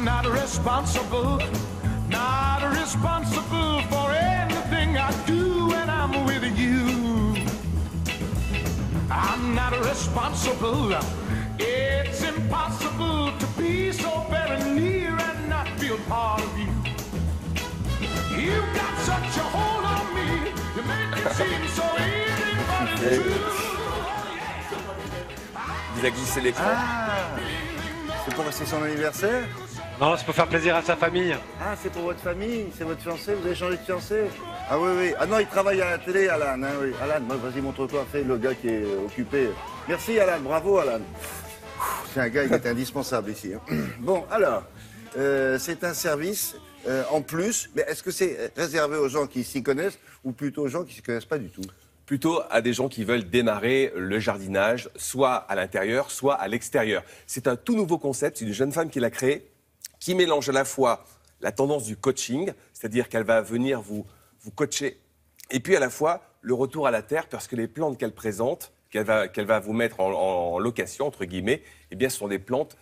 not responsible for anything I do when I'm with you. I'm not responsible. It's impossible to be so very near and not feel part of you. You've got such a hold on me. You make it seem so easy, but it's true. Il a glissé l'écran. Ah, c'est son anniversaire? Non, c'est pour faire plaisir à sa famille. Ah, c'est pour votre famille, c'est votre fiancé, vous avez changé de fiancé? Ah oui, oui. Ah non, il travaille à la télé, Alan. Hein, oui. Alan, vas-y, montre-toi, fais le gars qui est occupé. Merci, Alan, bravo, Alan. C'est un gars qui est indispensable ici. Hein. Bon, alors, c'est un service en plus, mais est-ce que c'est réservé aux gens qui s'y connaissent ou plutôt aux gens qui ne s'y connaissent pas du tout? Plutôt à des gens qui veulent démarrer le jardinage, soit à l'intérieur, soit à l'extérieur. C'est un tout nouveau concept, c'est une jeune femme qui l'a créé, qui mélange à la fois la tendance du coaching, c'est-à-dire qu'elle va venir vous coacher, et puis à la fois le retour à la terre, parce que les plantes qu'elle présente, qu'elle va vous mettre en location, entre guillemets, eh bien, ce sont des plantes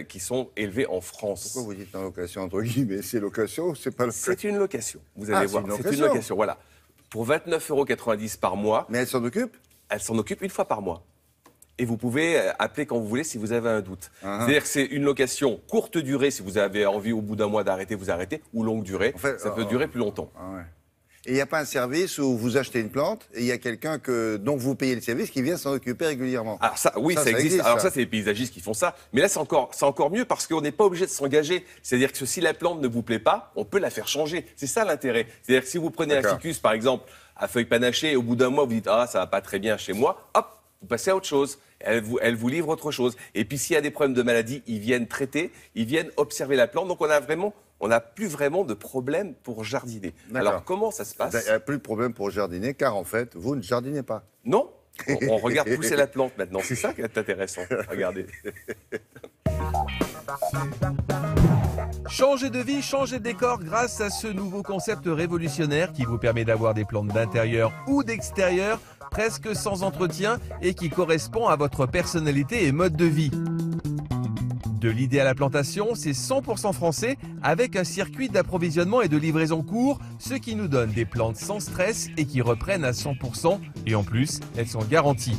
qui sont élevées en France. Pourquoi vous dites en location, entre guillemets? C'est location ou c'est pas location? C'est une location, vous allez voir. C'est une location, voilà. Pour 29,90 € par mois. Mais elle s'en occupe? Elle s'en occupe une fois par mois. Et vous pouvez appeler quand vous voulez si vous avez un doute. C'est-à-dire que c'est une location courte durée, si vous avez envie au bout d'un mois d'arrêter, vous arrêtez, ou longue durée, en fait, ça peut durer plus longtemps. Ouais. Et il n'y a pas un service où vous achetez une plante et il y a quelqu'un dont vous payez le service qui vient s'en occuper régulièrement? Alors ça, oui, ça existe. Alors ça, c'est les paysagistes qui font ça. Mais là, c'est encore mieux parce qu'on n'est pas obligé de s'engager. C'est-à-dire que si la plante ne vous plaît pas, on peut la faire changer. C'est ça l'intérêt. C'est-à-dire que si vous prenez un ficus, par exemple, à feuilles panachées, et au bout d'un mois, vous dites « Ah, ça va pas très bien chez moi », hop, vous passez à autre chose. Elle vous livre autre chose. Et puis, s'il y a des problèmes de maladie, ils viennent traiter, ils viennent observer la plante. Donc, on n'a plus vraiment de problème pour jardiner. Alors, comment ça se passe? Il n'y a plus de problème pour jardiner, car en fait, vous ne jardinez pas. Non, on regarde pousser la plante maintenant. C'est ça qui est intéressant. Regardez. Changez de vie, changez de décor grâce à ce nouveau concept révolutionnaire qui vous permet d'avoir des plantes d'intérieur ou d'extérieur presque sans entretien et qui correspond à votre personnalité et mode de vie. De l'idée à la plantation, c'est 100% français avec un circuit d'approvisionnement et de livraison court, ce qui nous donne des plantes sans stress et qui reprennent à 100% et en plus, elles sont garanties.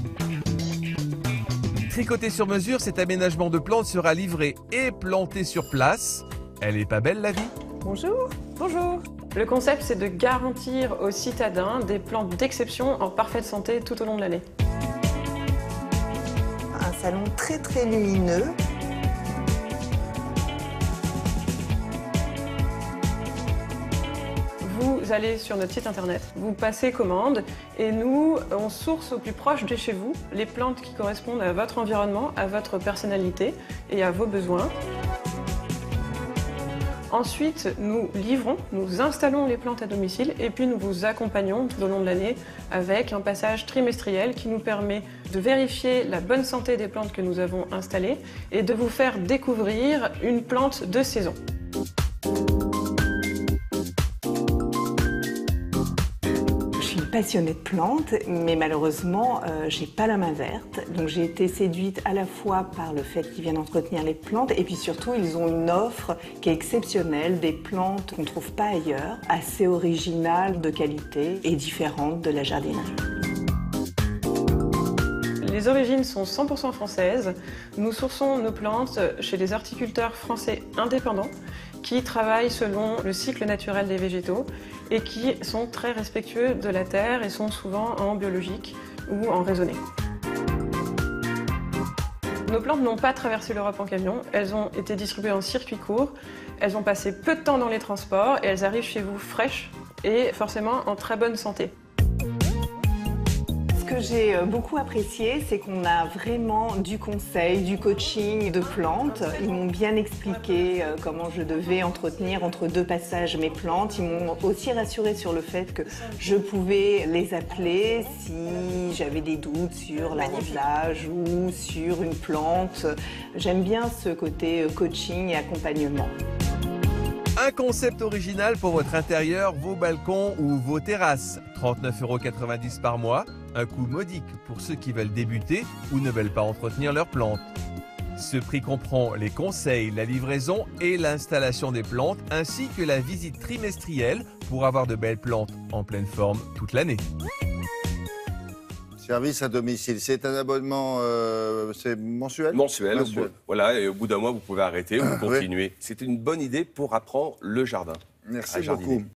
Tricoté sur mesure, cet aménagement de plantes sera livré et planté sur place. Elle est pas belle la vie? Bonjour. Bonjour. Le concept, c'est de garantir aux citadins des plantes d'exception en parfaite santé tout au long de l'année. Un salon très très lumineux. Vous allez sur notre site internet, vous passez commande et nous, on source au plus proche de chez vous les plantes qui correspondent à votre environnement, à votre personnalité et à vos besoins. Ensuite, nous livrons, nous installons les plantes à domicile et puis nous vous accompagnons tout au long de l'année avec un passage trimestriel qui nous permet de vérifier la bonne santé des plantes que nous avons installées et de vous faire découvrir une plante de saison. Passionnée de plantes, mais malheureusement, j'ai pas la main verte. Donc j'ai été séduite à la fois par le fait qu'ils viennent entretenir les plantes et puis surtout ils ont une offre qui est exceptionnelle, des plantes qu'on trouve pas ailleurs, assez originales, de qualité et différentes de la jardinerie. Les origines sont 100% françaises. Nous sourçons nos plantes chez des horticulteurs français indépendants qui travaillent selon le cycle naturel des végétaux et qui sont très respectueux de la terre et sont souvent en biologique ou en raisonné. Nos plantes n'ont pas traversé l'Europe en camion, elles ont été distribuées en circuit court, elles ont passé peu de temps dans les transports et elles arrivent chez vous fraîches et forcément en très bonne santé. Ce que j'ai beaucoup apprécié, c'est qu'on a vraiment du conseil, du coaching de plantes. Ils m'ont bien expliqué comment je devais entretenir entre deux passages mes plantes. Ils m'ont aussi rassuré sur le fait que je pouvais les appeler si j'avais des doutes sur l'arrosage ou sur une plante. J'aime bien ce côté coaching et accompagnement. Un concept original pour votre intérieur, vos balcons ou vos terrasses. 39,90 € par mois, un coût modique pour ceux qui veulent débuter ou ne veulent pas entretenir leurs plantes. Ce prix comprend les conseils, la livraison et l'installation des plantes, ainsi que la visite trimestrielle pour avoir de belles plantes en pleine forme toute l'année. Service à domicile, c'est un abonnement c'est mensuel? Mensuel. Voilà, et au bout d'un mois, vous pouvez arrêter ou continuer. C'est une bonne idée pour apprendre le jardin. Merci beaucoup.